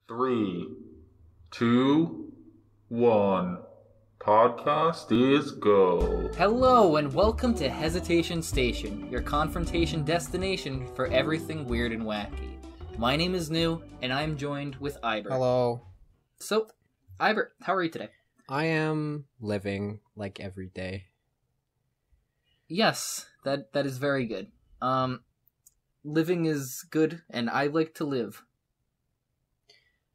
Three, two, one. Podcast is go. Hello and welcome to Hesitation Station, your confrontation destination for everything weird and wacky. My name is New, and I'm joined with iBuur. Hello. So, iBuur, how are you today? I am living like every day. Yes, that is very good. Living is good, and I like to live.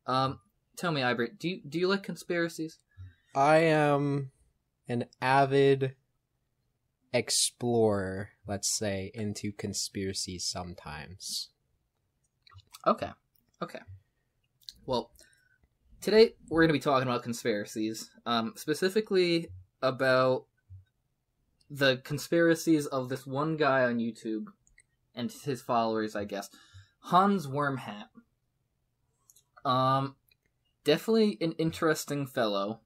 Tell me, iBuur, do you like conspiracies? I am an avid explorer, let's say, into conspiracies sometimes. Okay. Well, today we're going to be talking about conspiracies, specifically about the conspiracies of this one guy on YouTube and his followers, I guess. Hans Wormhat. Definitely an interesting fellow.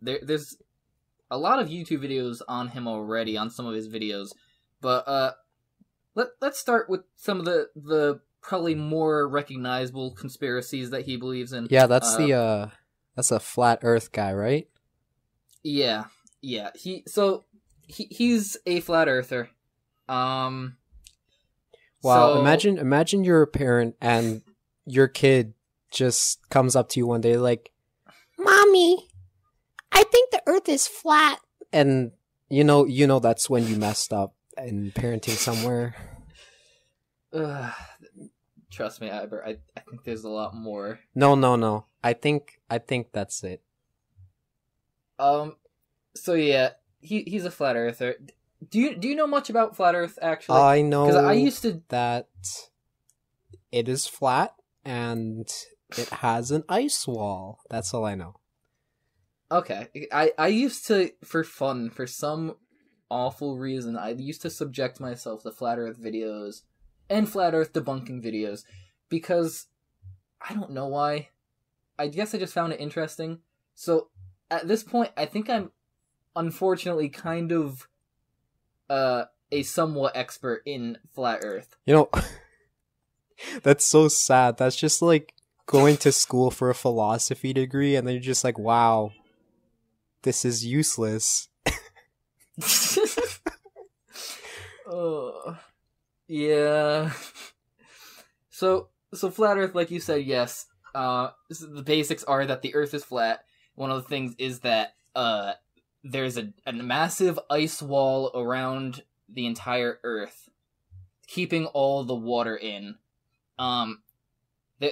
There's a lot of YouTube videos on him already, on some of his videos, but let's start with some of the probably more recognizable conspiracies that he believes in. Yeah, that's a flat Earth guy, right? Yeah. He's a flat earther. Wow, so, imagine you're a parent and your kid just comes up to you one day like, "Mommy, I think the Earth is flat." And you know that's when you messed up in parenting somewhere. Trust me, iBuur, I think there's a lot more. No. I think that's it. So yeah, he's a flat earther. Do you know much about flat Earth, actually? I know because I used to that it is flat and it has an ice wall. That's all I know. Okay, I used to, for fun, for some awful reason, I used to subject myself to flat Earth videos and flat Earth debunking videos because I don't know why. I guess I just found it interesting. So at this point, I think I'm unfortunately kind of a somewhat expert in flat Earth. You know, that's so sad. That's just like going to school for a philosophy degree and then you're just like, wow, this is useless. Oh, yeah. So flat Earth, like you said, yes. The basics are that the Earth is flat. One of the things is that there's a massive ice wall around the entire Earth, keeping all the water in.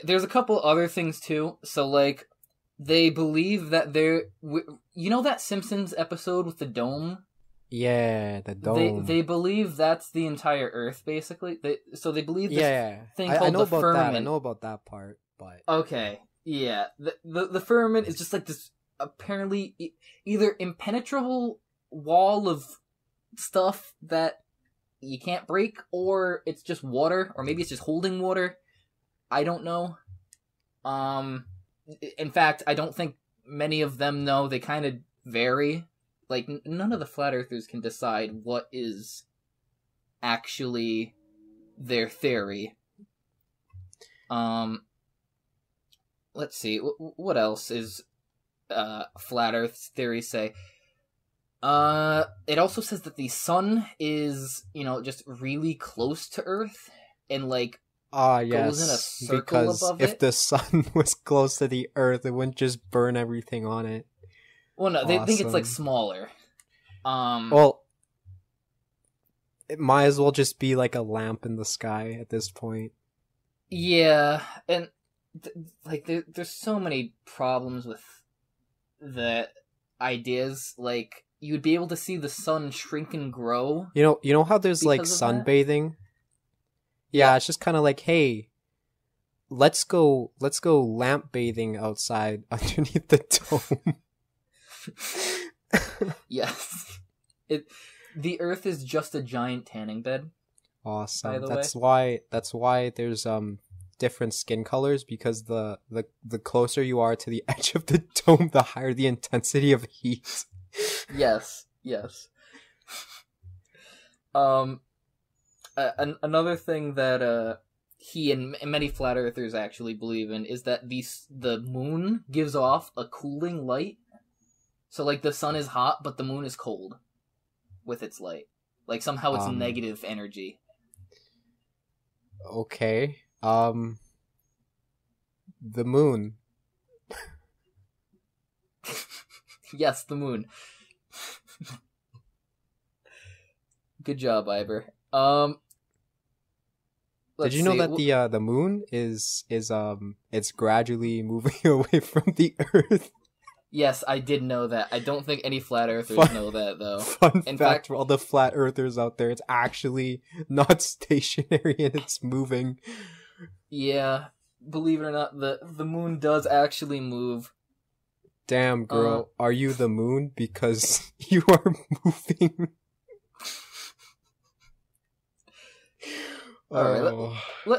There's a couple other things too. So like, they believe that you know that Simpsons episode with the dome? Yeah, the dome. They believe that's the entire Earth, basically. They believe this thing called I know the about firmament. that. I know about that part, but Okay, yeah. The firmament is just like this apparently either impenetrable wall of stuff that you can't break, or it's just water, or maybe it's just holding water. I don't know. In fact, I don't think many of them know. They kind of vary. Like, none of the flat earthers can decide what is actually their theory. Let's see. What else is flat Earth's theories say? It also says that the sun is, just really close to Earth, and like goes in a circle because above if it. the sun was close to the Earth, it wouldn't just burn everything on it. Well, no, they think it's like Awesome. smaller. Well, it might as well just be like a lamp in the sky at this point. Yeah, and there's so many problems with the ideas. Like, you'd be able to see the sun shrink and grow. You know how there's like Because of that? sunbathing? Yeah, it's just kind of like, hey, let's go lamp bathing outside underneath the dome. Yes. The Earth is just a giant tanning bed. Awesome. By the That's why there's different skin colors, because the closer you are to the edge of the dome, the higher the intensity of heat. Yes. Another thing that he and many flat earthers actually believe in is that the moon gives off a cooling light. So, like, the sun is hot, but the moon is cold with its light. Like, somehow it's negative energy. Okay. The moon. Yes, the moon. Good job, iBuur. Did you know that the moon is it's gradually moving away from the Earth? Yes, I did know that. I don't think any flat earthers know that, though. Fun fact for all the flat earthers out there, it's actually not stationary and it's moving. Yeah, believe it or not, the moon does actually move. Damn, girl, are you the moon? Because you are moving. Alright,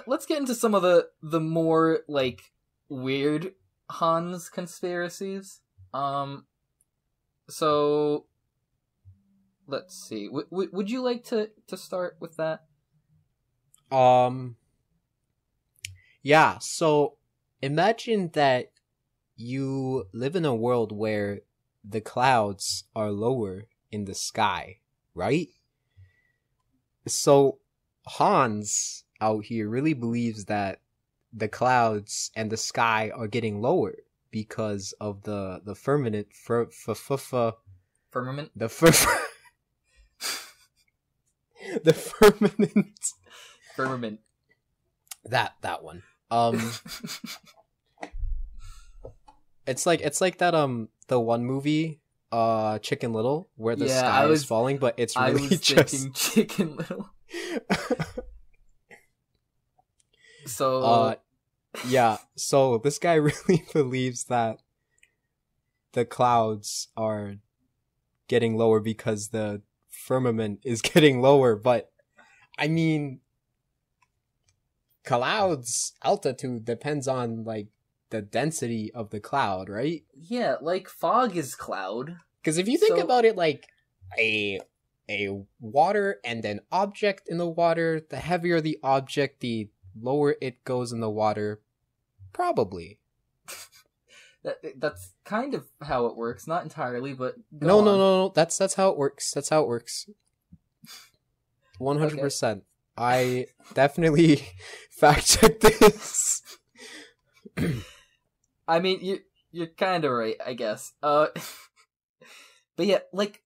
let's get into some of the more, like, weird Hans conspiracies. So, let's see. Would you like to start with that? Yeah, so imagine that you live in a world where the clouds are lower in the sky, right? So Hans out here really believes that the clouds and the sky are getting lower because of the firmament Firmament? the firmament Firmament. that one. It's like that the one movie Chicken Little where the sky is falling, but it's really I was thinking Chicken Little. So yeah, so this guy really believes that the clouds are getting lower because the firmament is getting lower, but I mean, clouds altitude depends on like the density of the cloud, right? Yeah, like fog is cloud. Because if you think about it like a water and an object in the water, the heavier the object, the lower it goes in the water. Probably. That's kind of how it works, not entirely, but no. That's how it works. 100%. Okay. I definitely fact checked this. I mean, you're kind of right, I guess. But yeah, like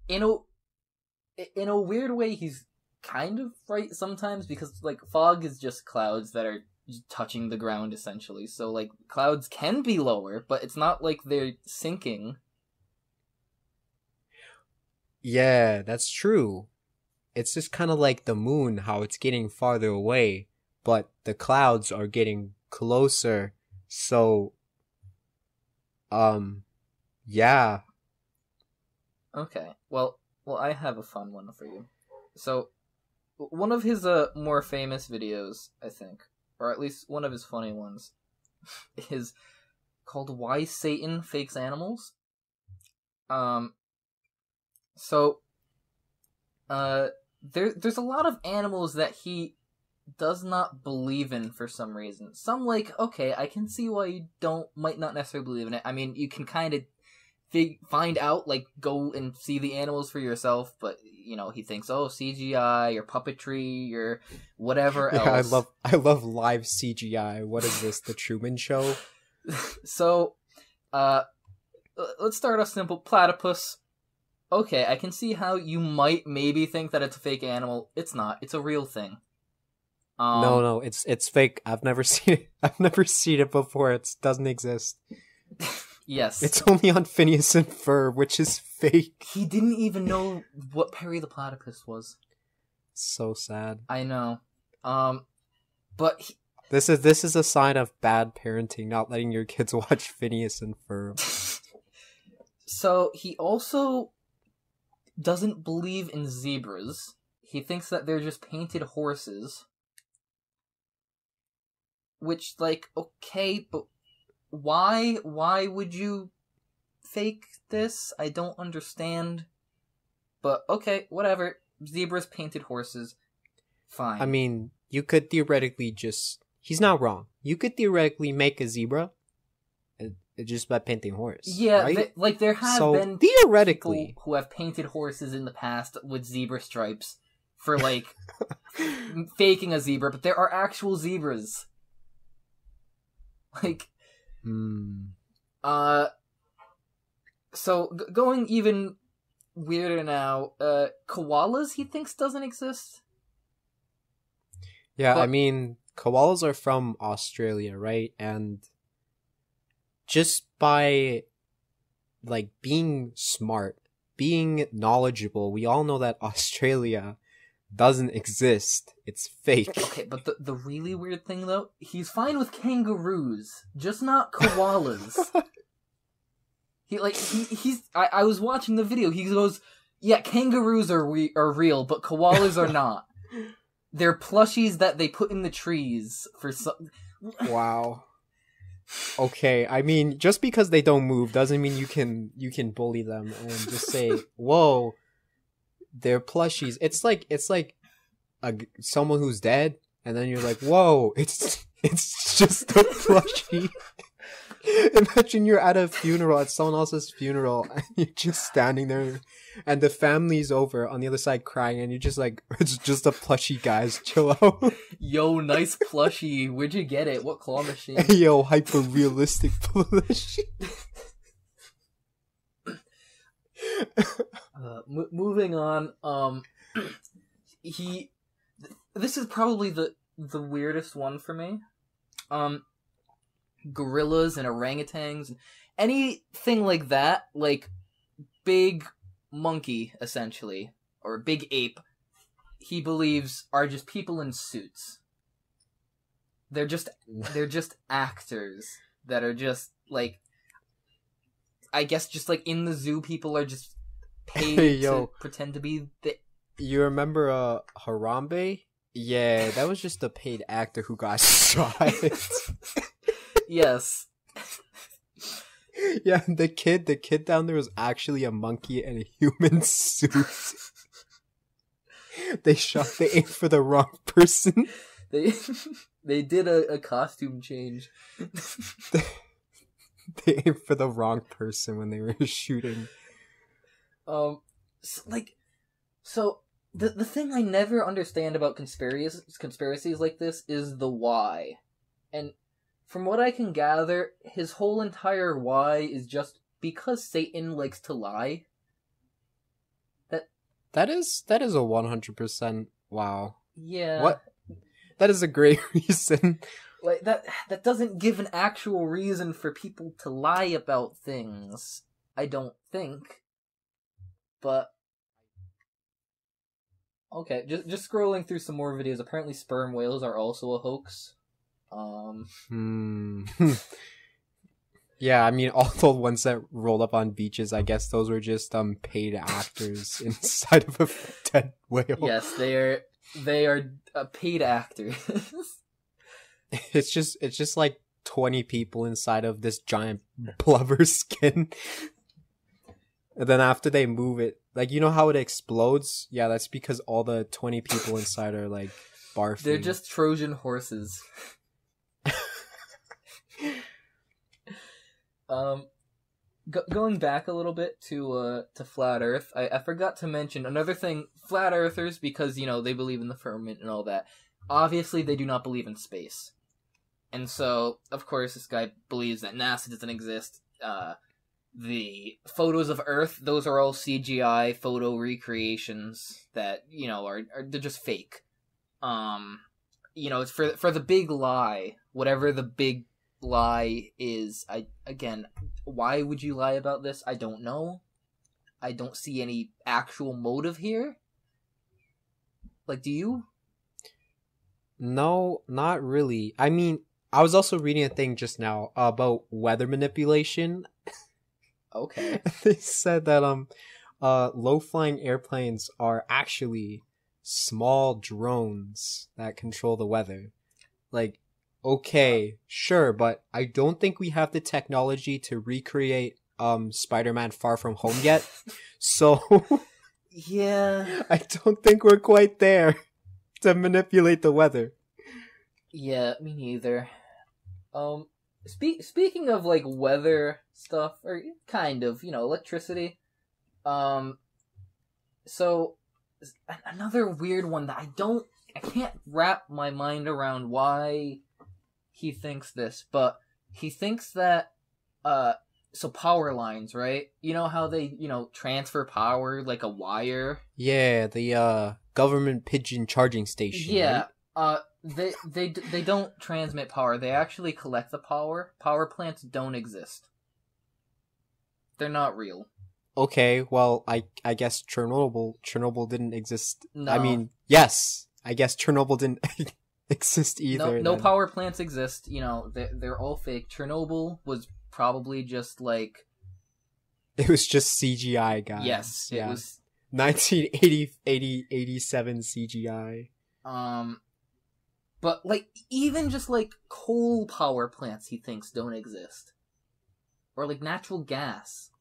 in a weird way, he's kind of right sometimes, because like fog is just clouds that are touching the ground essentially. So like clouds can be lower, but it's not like they're sinking. Yeah, that's true. It's just kind of like the moon, how it's getting farther away, but the clouds are getting closer. So, yeah. Okay. Well, I have a fun one for you. So, one of his more famous videos, I think, or at least one of his funny ones, is called "Why Satan Fakes Animals." There's a lot of animals that he does not believe in for some reason. Some, like, okay, I can see why you might not necessarily believe in it. I mean, you can kind of find out, like, go and see the animals for yourself, but, you know, he thinks, oh, CGI, or puppetry, or whatever else. I love live CGI. What is this, The Truman Show? So, let's start off simple. Platypus. Okay, I can see how you might maybe think that it's a fake animal. It's not. It's a real thing. No, it's fake. I've never seen it. I've never seen it before. It doesn't exist. Yes. It's only on Phineas and Ferb, which is fake. He didn't even know what Perry the Platypus was. So sad. I know. But this is a sign of bad parenting, not letting your kids watch Phineas and Ferb. So he also doesn't believe in zebras. He thinks that they're just painted horses. Which, like, okay, but why would you fake this? I don't understand. But okay, whatever. Zebras, painted horses. Fine. I mean, you could theoretically just... He's not wrong. You could theoretically make a zebra just by painting horse. Yeah, right? there have so been theoretically people who have painted horses in the past with zebra stripes for, like, faking a zebra, but there are actual zebras. Like, so, going even weirder now, koalas, he thinks, doesn't exist? Yeah, I mean, koalas are from Australia, right? And just by, like, being smart, being knowledgeable, we all know that Australia doesn't exist. It's fake. Okay, but the really weird thing, though, he's fine with kangaroos, just not koalas. I was watching the video, he goes, yeah, kangaroos are real, but koalas are not. They're plushies that they put in the trees for some... Wow. Okay, I mean, just because they don't move doesn't mean you can bully them and just say, "Whoa, they're plushies." It's like someone who's dead, and then you're like, "Whoa, it's just a plushie." Imagine you're at a funeral, at someone else's funeral, and you're just standing there, and the family's over on the other side crying, and you're just like, "It's just a plushie, guys, chill out." Yo, nice plushie. Where'd you get it? What claw machine? Yo, hyper realistic plushie. Moving on. This is probably the weirdest one for me. Gorillas and orangutans, anything like that, like big monkey essentially, or big ape, he believes are just people in suits. They're just actors that are just like, I guess just like in the zoo, people are just paid to pretend to be the... You remember Harambe? Yeah, that was just a paid actor who got shot. Yes. Yeah, the kid down there was actually a monkey in a human suit. They aimed for the wrong person. They did a costume change. They aimed for the wrong person when they were shooting. So the thing I never understand about conspiracies like this is the why. And from what I can gather, his whole entire why is just because Satan likes to lie. That is a 100% wow. Yeah. What? That is a great reason. Like that doesn't give an actual reason for people to lie about things, I don't think. But okay, just scrolling through some more videos. Apparently sperm whales are also a hoax. Yeah, I mean, all the ones that rolled up on beaches, I guess those were just paid actors inside of a dead whale. Yes, they are paid actors. It's just like 20 people inside of this giant blubber skin. And then after they move it, like, you know how it explodes? Yeah, that's because all the 20 people inside are like barfing. They're just Trojan horses. Going back a little bit to Flat Earth, I forgot to mention another thing. Flat Earthers, because, you know, they believe in the firmament and all that, obviously they do not believe in space. And so, of course, this guy believes that NASA doesn't exist. The photos of Earth, those are all CGI photo recreations that, you know, are they're just fake. You know, it's for the big lie, whatever the big lie is. Again, why would you lie about this? I don't know. I don't see any actual motive here. Like, do you? No, not really. I mean, I was also reading a thing just now about weather manipulation. Okay. They said that low-flying airplanes are actually small drones that control the weather. Like, okay, sure, but I don't think we have the technology to recreate Spider-Man Far From Home yet. So yeah, I don't think we're quite there to manipulate the weather. Yeah, me neither. Speaking of like weather stuff, or kind of, electricity. So another weird one that I can't wrap my mind around why he thinks this, but he thinks that so power lines, right? You know how they, transfer power like a wire? Yeah, the government pigeon charging station. Yeah. Right? They don't transmit power. They actually collect the power. Power plants don't exist. They're not real. Okay, well, I guess Chernobyl didn't exist. No. I mean, yes, I guess Chernobyl didn't exist either. No power plants exist. They're all fake. Chernobyl was probably just like... It was just CGI, guys. Yes, yeah. It was 1987 CGI. But like even just like coal power plants, he thinks don't exist, or like natural gas.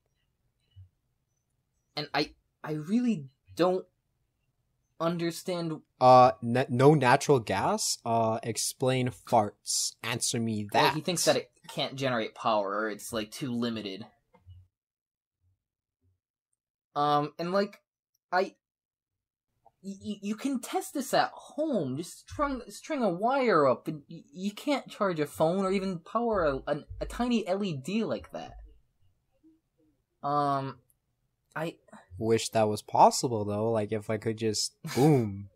And I really don't understand. No natural gas. Explain farts. Answer me that. Well, he thinks that it can't generate power, or it's like too limited. And like, you can test this at home. Just string a wire up, and you can't charge a phone or even power a tiny LED like that. I wish that was possible though. Like if I could just boom,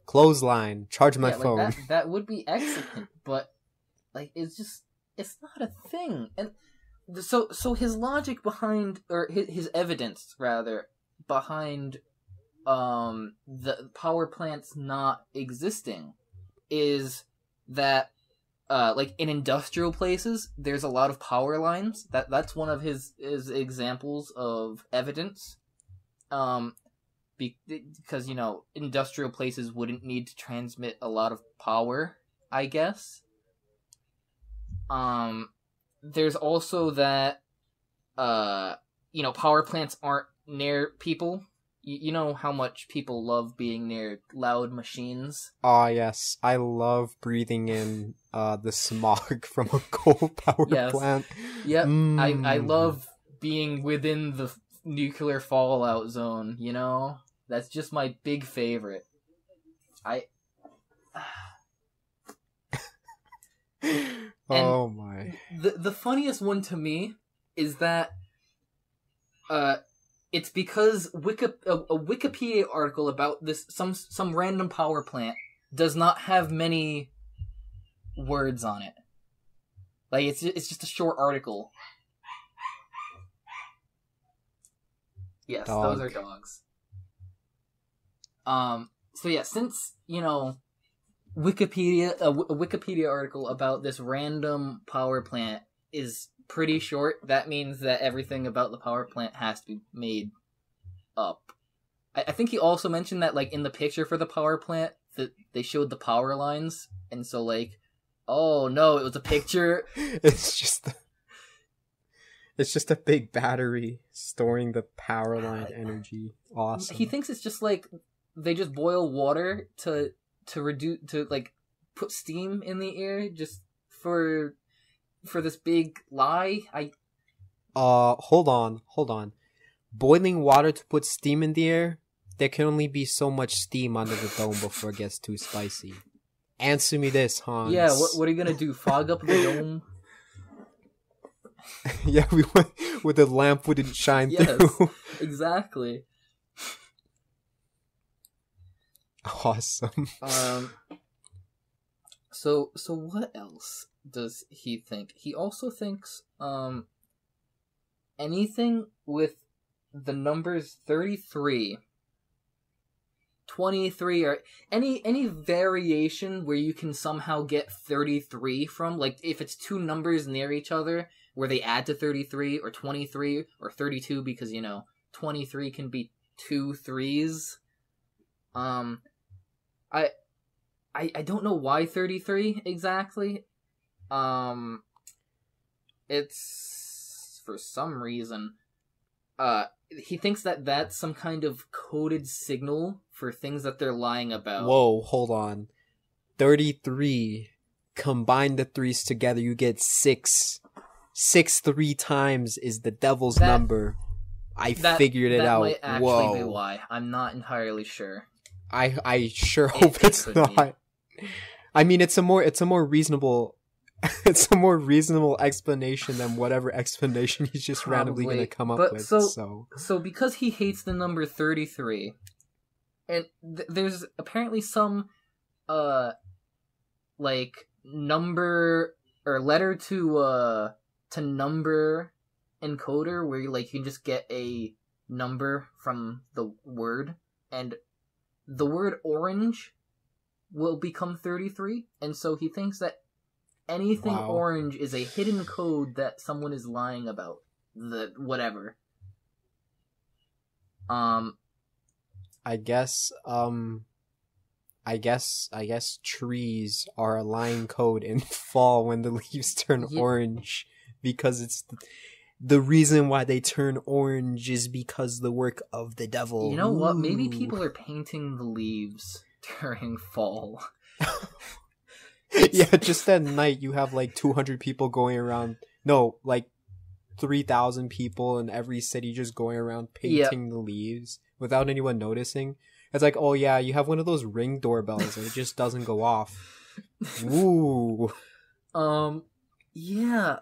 clothesline, charge my phone. Like that would be excellent. But like it's not a thing. And so his logic behind, or his evidence rather behind the power plants not existing is that like in industrial places there's a lot of power lines. That's one of his examples of evidence, because industrial places wouldn't need to transmit a lot of power, I guess. There's also that power plants aren't near people. You know how much people love being near loud machines? Ah, yes. I love breathing in the smog from a coal power plant. Yep. I love being within the nuclear fallout zone, That's just my big favorite. Oh my. The funniest one to me is that it's because a Wikipedia article about this some random power plant does not have many words on it. Like it's just a short article. Yes, Dog. Those are dogs. So yeah, since Wikipedia a Wikipedia article about this random power plant is pretty short, that means that everything about the power plant has to be made up. I think he also mentioned that like in the picture for the power plant that they showed the power lines, and so like, oh no, it was a picture. It's just a big battery storing the power line energy. Awesome. He thinks it's just like they just boil water to like put steam in the air just for this big lie. Hold on. Boiling water to put steam in the air? There can only be so much steam under the dome before it gets too spicy. Answer me this, Hans. Yeah, what are you gonna do? Fog up the dome? Yeah, we went with the lamp wouldn't shine through. Exactly. Awesome. So what else does he think? He also thinks anything with the numbers 33, 23, or any variation where you can somehow get 33 from, like if it's two numbers near each other where they add to 33, or 23, or 32, because 23 can be two threes. I don't know why 33 exactly. It's for some reason. He thinks that that's some kind of coded signal for things that they're lying about. Whoa, hold on. 33 combine the threes together, you get 6. 6 3 times is the devil's number. I figured it out. That might actually be why. I'm not entirely sure. I sure hope it's not. I mean, it's a more reasonable it's a more reasonable explanation than whatever explanation he's just randomly going to come up with. So because he hates the number 33, and there's apparently some like number or letter to number encoder where you can just get a number from the word, and the word orange will become 33, and so he thinks that anything orange is a hidden code that someone is lying about. The whatever. I guess trees are a lying code in fall when the leaves turn orange, because it's the reason why they turn orange is because the work of the devil. You know what? Maybe people are painting the leaves during fall. Yeah, just at night you have 200 people going around. No, 3,000 people in every city just going around painting the leaves without anyone noticing. It's oh yeah, you have one of those Ring doorbells and it just doesn't go off. Ooh. Yeah,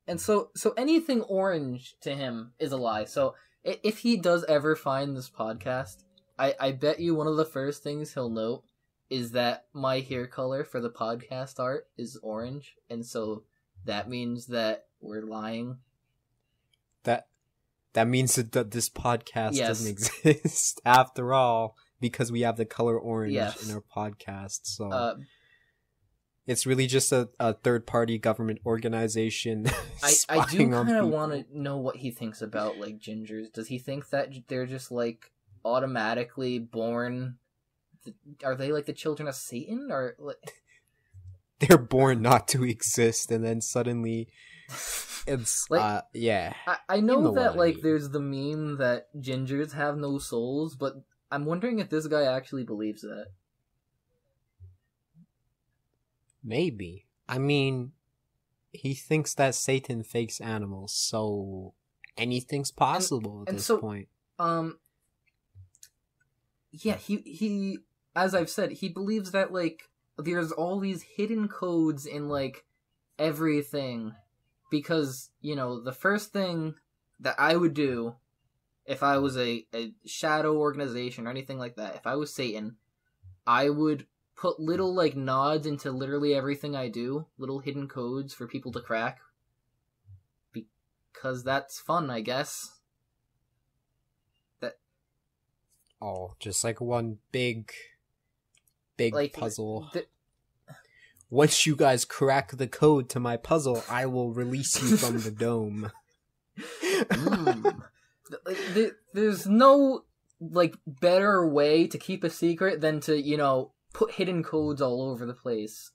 and so anything orange to him is a lie. So if he does ever find this podcast, I bet you one of the first things he'll note is that my hair color for the podcast art is orange, and so that means that we're lying. That means that this podcast doesn't exist after all, because we have the color orange in our podcast. So it's really just a third-party government organization. I do kind of want to know what he thinks about gingers. Does he think that they're just automatically born? Are they the children of Satan, or they're born not to exist, and then suddenly it's yeah. I know that there's the meme that gingers have no souls, but I'm wondering if this guy actually believes that. Maybe. I mean, he thinks that Satan fakes animals, so anything's possible at this point. Yeah, he as I've said, he believes that there's all these hidden codes in everything, because the first thing that I would do if I was a shadow organization or anything like that, if I was Satan, I would put little nods into literally everything I do, little hidden codes for people to crack, because that's fun, I guess. Just one big puzzle. Once you guys crack the code to my puzzle, I will release you from the dome. There's no better way to keep a secret than to put hidden codes all over the place,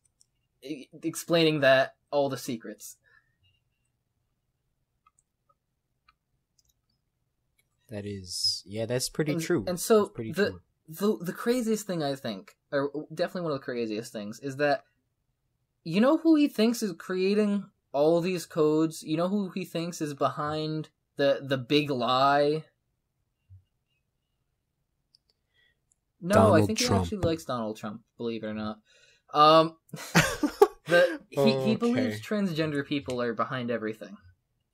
explaining that all the secrets. That's pretty true. And so the craziest thing I think, or definitely one of the craziest things, is that who he thinks is creating all these codes? You know who he thinks is behind the big lie? No, Donald I think Trump. He actually likes Donald Trump, believe it or not. He believes transgender people are behind everything,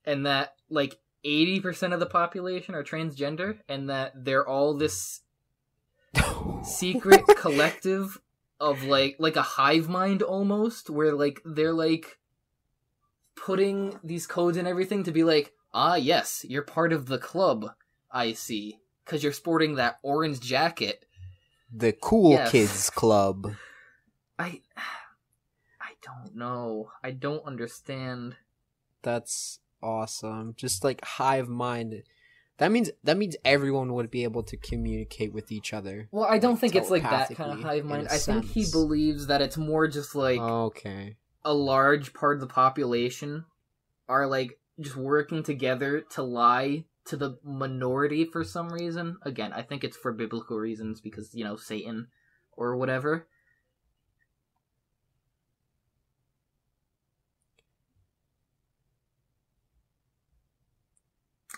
and that 80% of the population are transgender, and that they're all this secret collective of a hive mind almost, where they're putting these codes and everything to be yes, you're part of the club, I see, because you're sporting that orange jacket. The cool kids club. I don't know. I don't understand. That's awesome. Just hive mind. That means everyone would be able to communicate with each other. Well, I don't think it's that kind of hive mind. I think he believes that it's more just okay, a large part of the population are just working together to lie to the minority for some reason. Again, I think it's for biblical reasons, because Satan or whatever.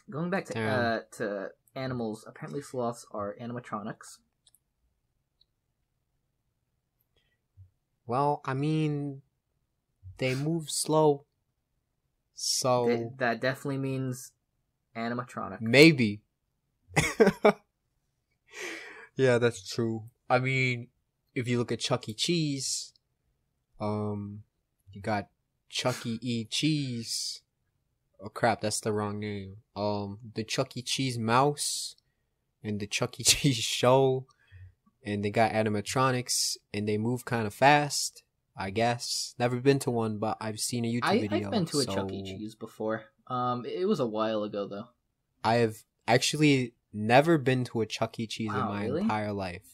Going back Damn. to animals, apparently sloths are animatronics. Well, I mean, they move slow, so That definitely means animatronic. maybe. Yeah, that's true. I mean, if you look at Chuck E. Cheese, you got Chucky E. Cheese. Oh crap, that's the wrong name. The Chuck E. Cheese mouse and the Chuck E. Cheese show, and they got animatronics and they move kind of fast. I guess never been to one, but I've seen a YouTube video. I've been to a Chuck E. Cheese before. It was a while ago though. I have actually never been to a Chuck E. Cheese in Wow, my really? entire life.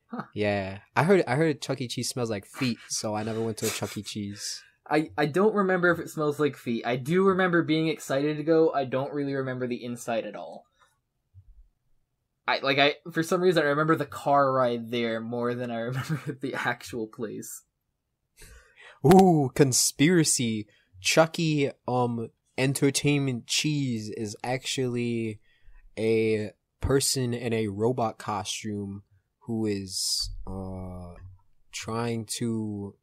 Huh. Yeah, I heard Chuck E. Cheese smells like feet, so I never went to a Chuck E. Cheese. I don't remember if it smells like feet. I do remember being excited to go. I don't really remember the inside at all. I for some reason I remember the car ride there more than I remember the actual place. Ooh, conspiracy. Chucky Entertainment Cheese is actually a person in a robot costume who is trying to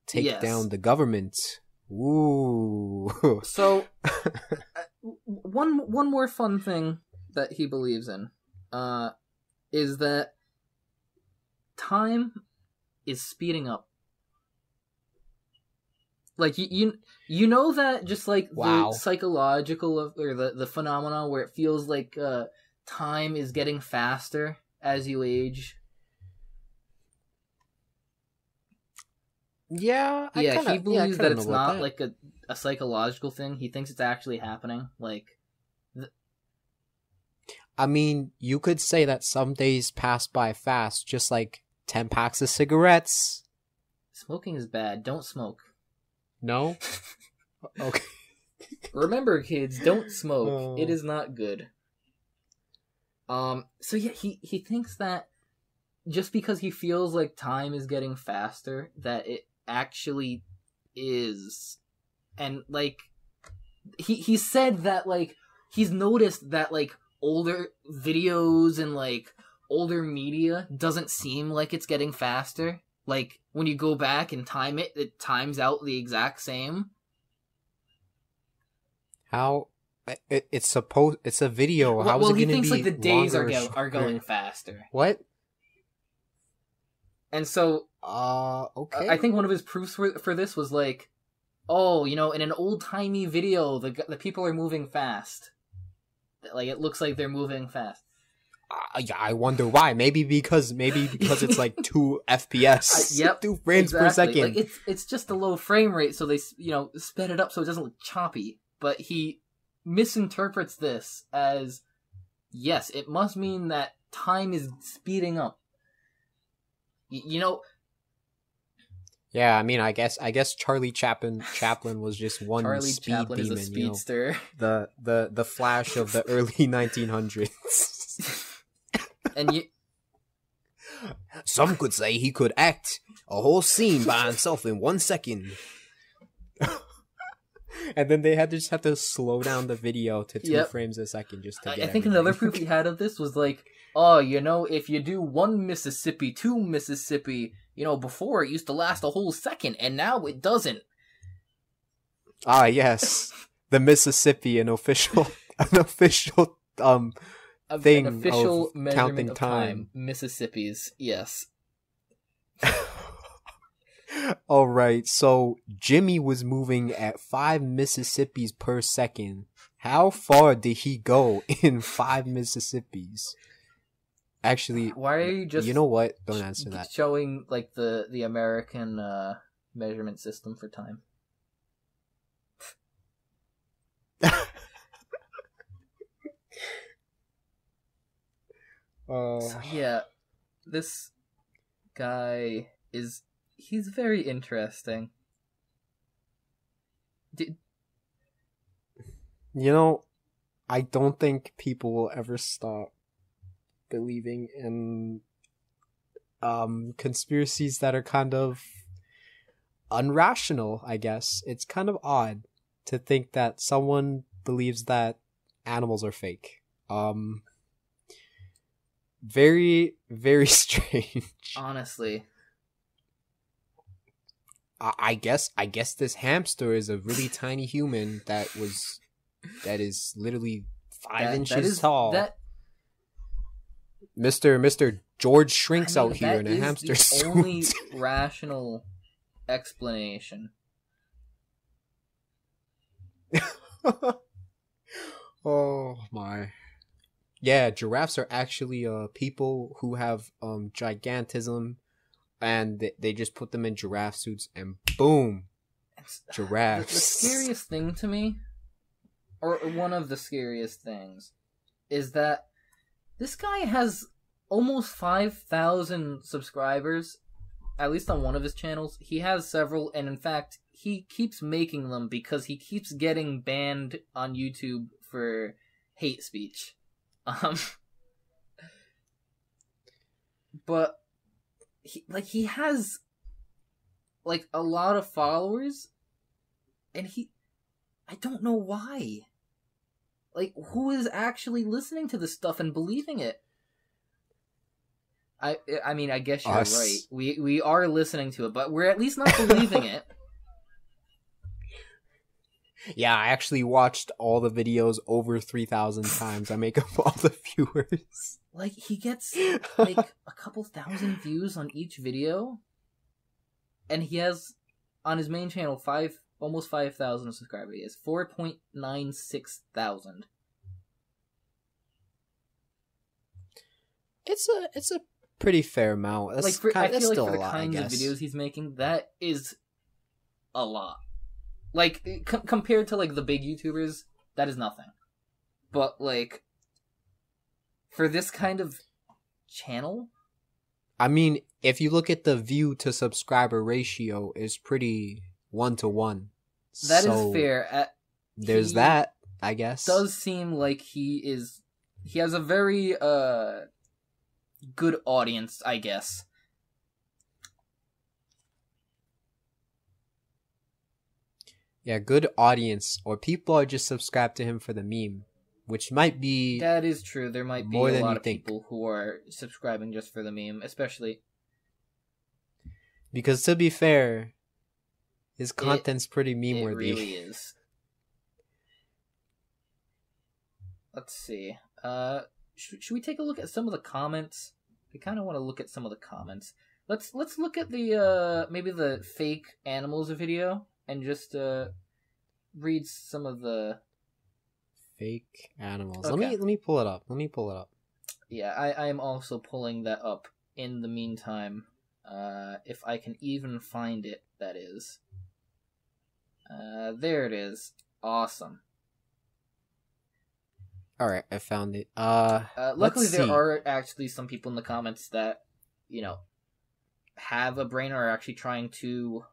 take down the government. Ooh. So one more fun thing that he believes in is that time is speeding up. Like you know that just like Wow. the psychological or the phenomena where it feels like time is getting faster as you age. Yeah, He believes that it's not like a psychological thing. He thinks it's actually happening. Like, I mean, you could say that some days pass by fast, just like 10 packs of cigarettes. smoking is bad. Don't smoke. No? Okay. Remember, kids, don't smoke. Oh. It is not good. So yeah, he thinks that just because he feels like time is getting faster, that it actually is. And like he said that like he's noticed that like older videos and like older media doesn't seem like it's getting faster. Like when you go back and time it, it times out the exact same. How? It's a video. How is it Well, going he to be thinks like the days are longer? going faster. What? And so Okay. I think one of his proofs for this was like, oh, you know, in an old-timey video, the people are moving fast. Like, it looks like they're moving fast. Yeah, I wonder why. Maybe because it's like 2 FPS. Yep, 2 frames per second. Like, it's just a low frame rate, so they, you know, sped it up so it doesn't look choppy. But he misinterprets this as, yes, it must mean that time is speeding up. You know... Yeah, I mean, I guess Charlie Chaplin was just one Charlie speed Chaplin demon, is a speedster. You know? The Flash of the early 1900s. And you... Some could say he could act a whole scene by himself in 1 second. And then they just have to slow down the video to 2 frames a second just to get I think everything. another proof he had of this was like, oh, you know, if you do 1 Mississippi, 2 Mississippi, you know, before it used to last a whole second, and now it doesn't. Ah, yes. The Mississippi, an official thing An official of measurement counting of time. Mississippi's, yes. All right, so Jimmy was moving at 5 Mississippis per second. How far did he go in 5 Mississippis? Actually, why are you just... You know what? Don't answer that. Showing, like, the American measurement system for time. So, yeah, this guy is... He's very interesting. You know, I don't think people will ever stop believing in conspiracies that are kind of unrational, I guess. It's kind of odd. to think that someone believes that animals are fake. Very, very strange. Honestly. I guess this hamster is a really tiny human that is literally 5 inches tall. Mr. George Shrinks out here in a hamster suit. That is the only rational explanation. Oh my. Yeah, giraffes are actually people who have gigantism, and they just put them in giraffe suits and boom, giraffes. The scariest thing to me, or one of the scariest things, is that this guy has almost 5,000 subscribers, at least on one of his channels. He has several, and in fact, he keeps making them because he keeps getting banned on YouTube for hate speech. But he has like a lot of followers, and I don't know why. Like, who is actually listening to this stuff and believing it? I mean, I guess you're right. We are listening to it, but we're at least not believing it. Yeah, I actually watched all the videos over 3,000 times. I make up all the viewers. Like, he gets like a couple thousand views on each video, and he has on his main channel almost 5,000 subscribers. He has 4.96 thousand. It's a pretty fair amount. That's I feel like still for the a lot, kinds of videos he's making, that is a lot. Like, compared to, like, the big YouTubers, that is nothing. But, like, for this kind of channel? I mean, if you look at the view to subscriber ratio, it's pretty 1-to-1. That is fair. There's that, I guess. Does seem like he has a very, good audience, I guess. Yeah, good audience, or people are just subscribed to him for the meme, which might be... That is true. There might be a lot of people who are subscribing just for the meme, especially... Because to be fair, his content's pretty meme-worthy. It really is. Let's see. Should we take a look at some of the comments? I kind of want to look at some of the comments. Let's look at the, maybe the fake animals video, and just read some of the fake animals. Okay. Let me pull it up. Yeah, I am also pulling that up in the meantime. If I can even find it, that is. There it is. Awesome. All right, I found it. Luckily, there are actually some people in the comments that, have a brain or are actually trying to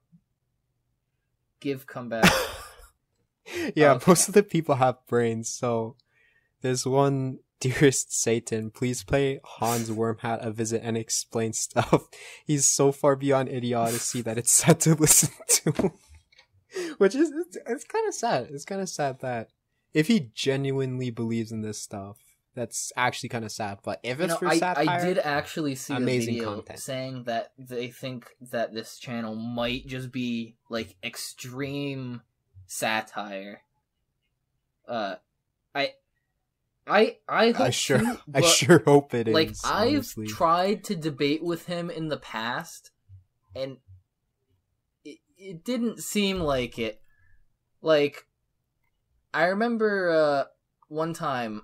give comeback. Yeah, okay. Most of the people have brains, so there's one, dearest Satan, please play Hans Wormhat a visit and explain stuff. He's so far beyond idiocy that it's sad to listen to. Which is, it's kind of sad. It's kind of sad that if he genuinely believes in this stuff, that's actually kind of sad. But if it's for satire, I did actually see amazing a video content saying that they think that this channel might just be like extreme satire. I sure hope it is. Like, honestly. I've tried to debate with him in the past, and it didn't seem like it. Like, I remember one time,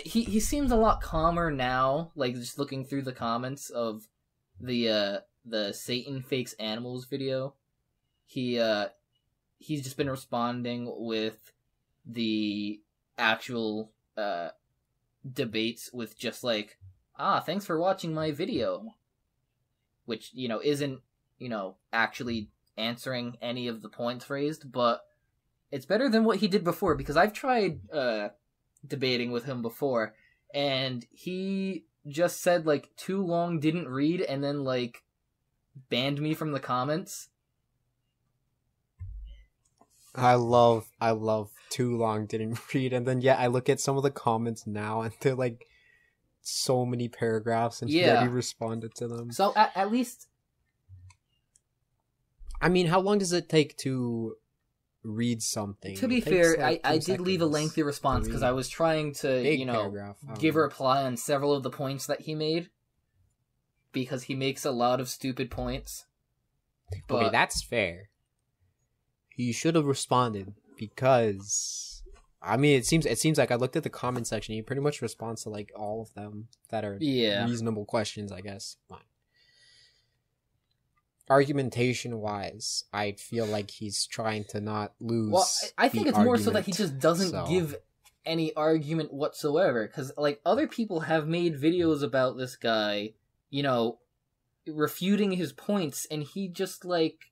he seems a lot calmer now, like, just looking through the comments of the Satan Fakes Animals video. He's just been responding with the actual debates with just like, thanks for watching my video, which, isn't, actually answering any of the points raised, but it's better than what he did before, because I've tried debating with him before, and he just said, like, too long, didn't read, and then, like, banned me from the comments. I love too long didn't read, and then I look at some of the comments now, and they're like so many paragraphs, and he already responded to them. So at least, I mean, how long does it take to read something? To be fair, I did leave a lengthy response because I was trying to, give a reply on several of the points that he made, because he makes a lot of stupid points. But... Okay, that's fair. He should have responded, because I mean, it seems like I looked at the comment section. He pretty much responds to like all of them that are reasonable questions, I guess. Fine. Argumentation wise, I feel like he's trying to not lose. Well, I think it's more so that he just doesn't give any argument whatsoever. Because like other people have made videos about this guy, refuting his points, and he just like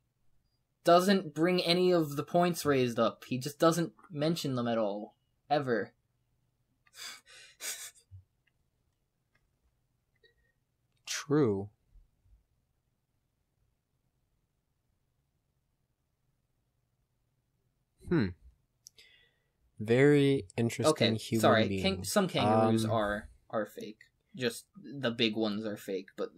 doesn't bring any of the points raised up. He just doesn't mention them at all, ever. True. Very interesting human being. Some kangaroos are fake. Just the big ones are fake, but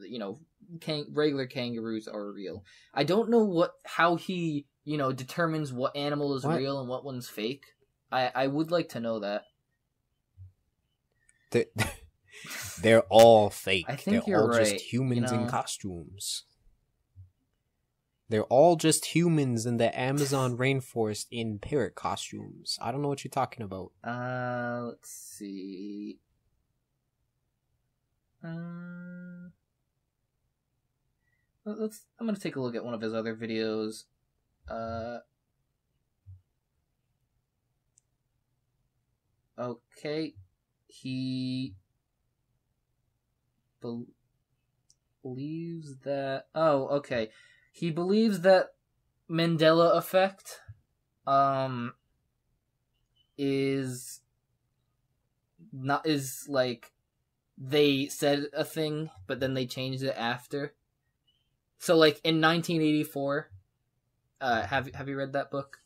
regular kangaroos are real. I don't know how he determines what animal is real and what one's fake. I would like to know that. They're all fake. I think they're you're all right. Just humans in costumes. They're all just humans in the Amazon rainforest in parrot costumes. I don't know what you're talking about. Let's see. I'm gonna take a look at one of his other videos. Okay. He believes that... Oh, okay. He believes that Mandela effect is like they said a thing but then they changed it after. So like in 1984, have you read that book?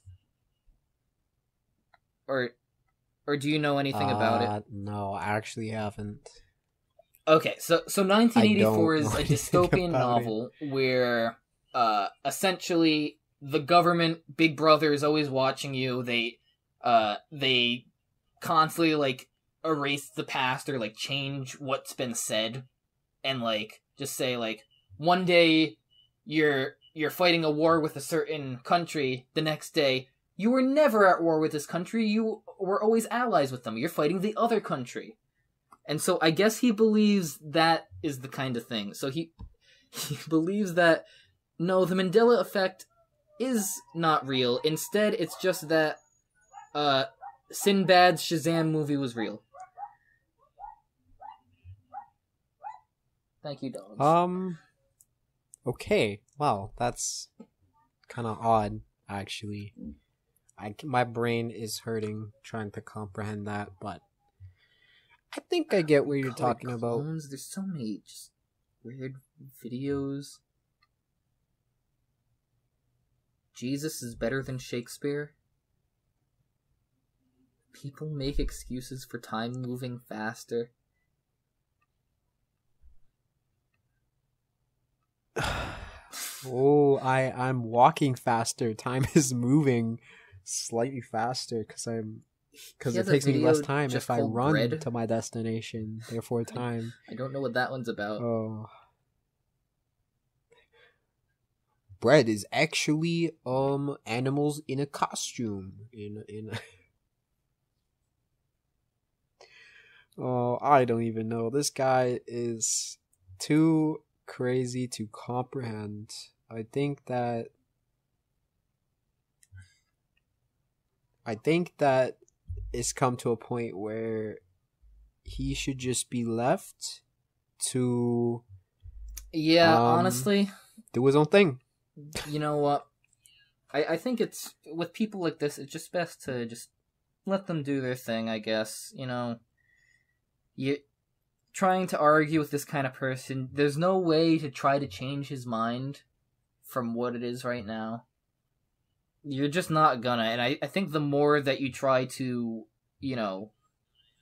Or do you know anything about it? No, I actually haven't. Okay, so 1984 is a dystopian novel where essentially the government, Big Brother, is always watching you. They constantly like erase the past or like change what's been said, and like just say like one day you're fighting a war with a certain country, the next day you were never at war with this country, you were always allies with them, you're fighting the other country. And so I guess he believes that is the kind of thing. So he believes that no, the Mandela effect is not real. Instead, it's just that Sinbad's Shazam movie was real. Thank you, dogs. Okay. Wow, that's kind of odd, actually. My brain is hurting trying to comprehend that, but I think I get what you're talking about. There's so many just weird videos. Jesus is better than Shakespeare. People make excuses for time moving faster. Oh, I'm walking faster. Time is moving slightly faster because it takes me less time if I run to my destination. Therefore, time. I don't know what that one's about. Oh, bread is actually animals in a costume in. Oh, I don't even know. This guy is too crazy to comprehend. I think that it's come to a point where he should just be left to honestly do his own thing. You know what? I think it's with people like this, it's just best to just let them do their thing, I guess. You trying to argue with this kind of person, there's no way to try to change his mind from what it is right now. You're just not gonna. And I think the more that you try to,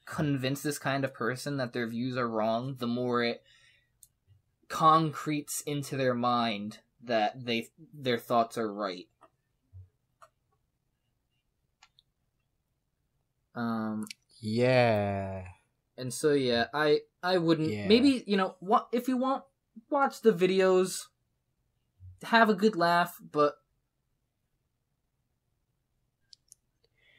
convince this kind of person that their views are wrong, the more it concretes into their mind that their thoughts are right. Yeah. And so yeah, I wouldn't. Maybe if you want, watch the videos, have a good laugh, but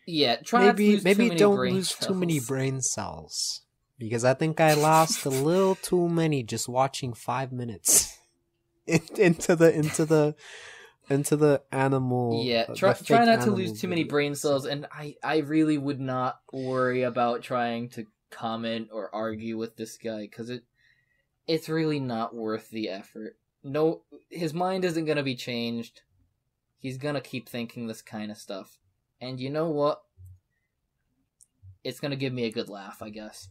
yeah, try not to lose maybe too many don't brain lose cells. too many brain cells, because I think I lost a little too many just watching 5 minutes into the animal. Yeah, try not to lose too many brain cells, and I really would not worry about trying to comment or argue with this guy, because it's really not worth the effort. No, his mind isn't gonna be changed. He's gonna keep thinking this kind of stuff. And you know what? It's gonna give me a good laugh, I guess.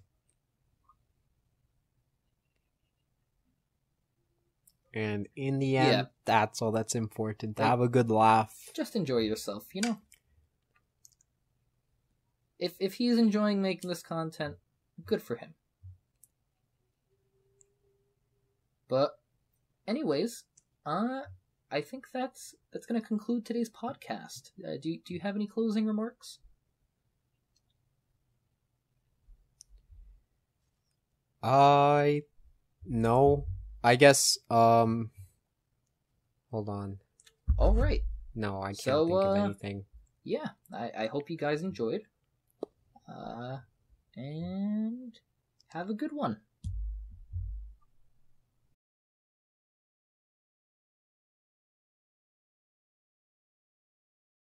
And in the end, that's all that's important. To have a good laugh. Just enjoy yourself, If he's enjoying making this content, good for him. But, anyways, I think that's going to conclude today's podcast. Do you have any closing remarks? No. I guess, hold on. All right. No, I can't think of anything. Yeah, I hope you guys enjoyed. And have a good one.